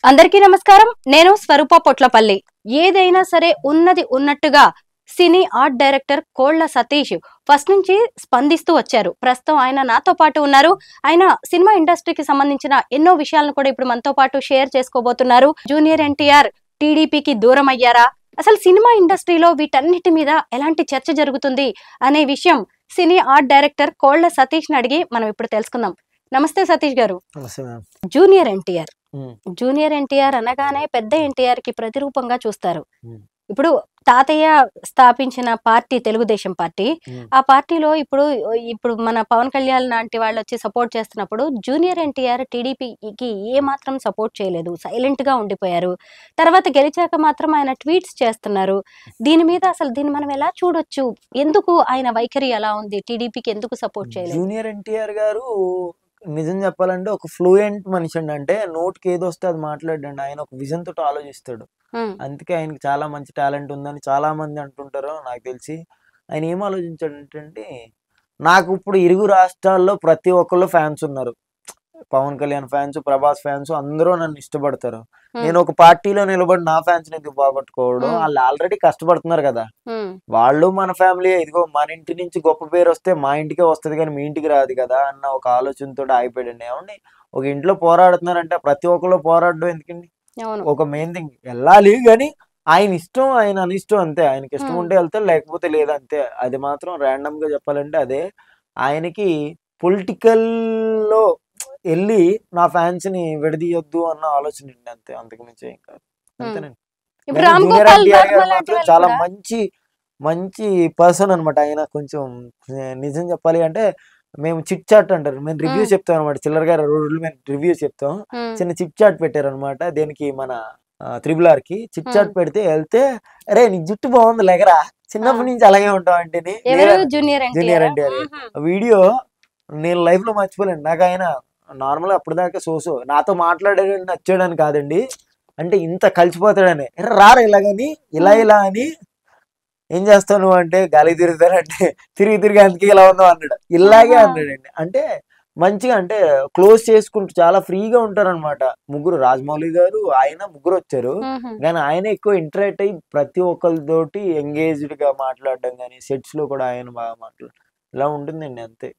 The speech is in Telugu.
అందరికీ నమస్కారం. నేను స్వరూప పొట్లపల్లి. ఏదైనా సరే ఉన్నది ఉన్నట్టుగా సినీ ఆర్ట్ డైరెక్టర్ కోళ్ల సతీష్ ఫస్ట్ నుంచి స్పందిస్తూ వచ్చారు. ప్రస్తుతం ఆయన నాతో పాటు ఉన్నారు. ఆయన సినిమా ఇండస్ట్రీకి సంబంధించిన ఎన్నో విషయాలను కూడా ఇప్పుడు మనతో పాటు షేర్ చేసుకోబోతున్నారు. జూనియర్ ఎన్టీఆర్ టీడీపీకి దూరం అయ్యారా, అసలు సినిమా ఇండస్ట్రీలో వీటన్నిటి మీద ఎలాంటి చర్చ జరుగుతుంది అనే విషయం సినీ ఆర్ట్ డైరెక్టర్ కోళ్ల సతీష్ ని అడిగి మనం ఇప్పుడు తెలుసుకుందాం. నమస్తే సతీష్ గారు. జూనియర్ ఎన్టీఆర్ జూనియర్ ఎన్టీఆర్ అనగానే పెద్ద ఎన్టీఆర్ కి ప్రతిరూపంగా చూస్తారు. ఇప్పుడు తాతయ్య స్థాపించిన పార్టీ తెలుగుదేశం పార్టీ. ఆ పార్టీలో ఇప్పుడు ఇప్పుడు మన పవన్ కళ్యాణ్ లాంటి వాళ్ళు వచ్చి సపోర్ట్ చేస్తున్నప్పుడు జూనియర్ ఎన్టీఆర్ టీడీపీకి ఏ మాత్రం సపోర్ట్ చేయలేదు, సైలెంట్ గా ఉండిపోయారు. తర్వాత గెలిచాక మాత్రం ఆయన ట్వీట్స్ చేస్తున్నారు. దీని మీద అసలు దీన్ని మనం ఎలా చూడొచ్చు? ఎందుకు ఆయన వైఖరి ఎలా ఉంది? టీడీపీకి ఎందుకు సపోర్ట్ చేయలేదు? జూనియర్ ఎన్టీఆర్ గారు నిజం చెప్పాలంటే ఒక ఫ్లూయెంట్ మనిషి అండి. అంటే నోటికి ఏదో వస్తే అది మాట్లాడండి. ఆయన ఒక విజన్ తోటి ఆలోచిస్తాడు. అందుకే ఆయనకి చాలా మంచి టాలెంట్ ఉందని చాలా మంది అంటుంటారు. నాకు తెలిసి ఆయన ఏం ఆలోచించాడంటే, నాకు ఇప్పుడు ఇరుగు రాష్ట్రాల్లో ప్రతి ఒక్కళ్ళు ఫ్యాన్స్ ఉన్నారు. పవన్ కళ్యాణ్ ఫ్యాన్స్, ప్రభాస్ ఫ్యాన్స్ అందరూ నన్ను ఇష్టపడతారు. నేను ఒక పార్టీలో నిలబడి నా ఫ్యాన్స్ ఎందుకు బాగొట్టుకోవడం? వాళ్ళు ఆల్రెడీ కష్టపడుతున్నారు కదా. వాళ్ళు మన ఫ్యామిలీ, ఇదిగో మన ఇంటి నుంచి గొప్ప పేరు వస్తే మా ఇంటికే వస్తుంది కానీ మీ ఇంటికి రాదు కదా అన్న ఒక ఆలోచనతో ఆగిపోయాడండి. ఏమండి, ఒక ఇంట్లో పోరాడుతున్నారంటే ప్రతి ఒక్కళ్ళు పోరాడడం ఎందుకండి? ఒక మెయిన్ థింగ్ వెళ్ళాలి, కానీ ఆయన ఇష్టం, ఆయన అనిష్టం అంతే. ఆయనకి ఇష్టం ఉంటే వెళ్తారు, లేకపోతే లేదంతే. అది మాత్రం ర్యాండమ్ గా చెప్పాలంటే అదే. ఆయనకి పొలిటికల్ లో వెళ్ళి నా ఫ్యాన్స్ ని విడదీయొద్దు అన్న ఆలోచన అండి, అంతే. అంతకు మించి ఏం కాదు. అంతేనండి. జూనియర్ ఎన్టీఆర్ గారు మాత్రం చాలా మంచి మంచి పర్సన్ అనమాట. ఆయన కొంచెం నిజం చెప్పాలి అంటే మేము చిట్ చాట్ అంటారు, మేము రివ్యూ చెప్తాం అనమాట. చిల్లర గారు రోజులు మేము రివ్యూ చెప్తాం. చిన్న చిట్ చాట్ పెట్టారు అనమాట. దేనికి, మన త్రిబుల్ ఆర్ కి చిట్ చాట్ పెడితే వెళ్తే, అరే నీ జుట్టు బాగుంది లేకరా, చిన్నప్పటి నుంచి అలాగే ఉంటాం అంటే జూనియర్ ఎన్టీఆర్ వీడియో నేను లైఫ్ లో మర్చిపోలేను. నాకు ఆయన నార్మల్ అప్పుడు దాకా సోసో నాతో మాట్లాడేది నచ్చాడని కాదండి, అంటే ఇంత కలిసిపోతాడని. రారా ఇలాగని ఇలా అని ఏం చేస్తావు నువ్వు అంటే, గాలి తిరుగుతానంటే తిరిగి తిరిగి అందుకే ఇలా ఉన్నావు అన్నాడు. ఇలాగే అన్నాడండి. అంటే మంచిగా, అంటే క్లోజ్ చేసుకుంటూ చాలా ఫ్రీగా ఉంటారనమాట. ముగ్గురు, రాజమౌళి గారు, ఆయన, ముగ్గురు వచ్చారు. కానీ ఆయన ఎక్కువ ఇంటరాక్ట్ అయ్యి ప్రతి ఒక్కరితోటి ఎంగేజ్డ్ గా మాట్లాడడం, కానీ సెట్స్ లో కూడా ఆయన బాగా మాట్లాడు ఇలా ఉంటుందండి, అంతే.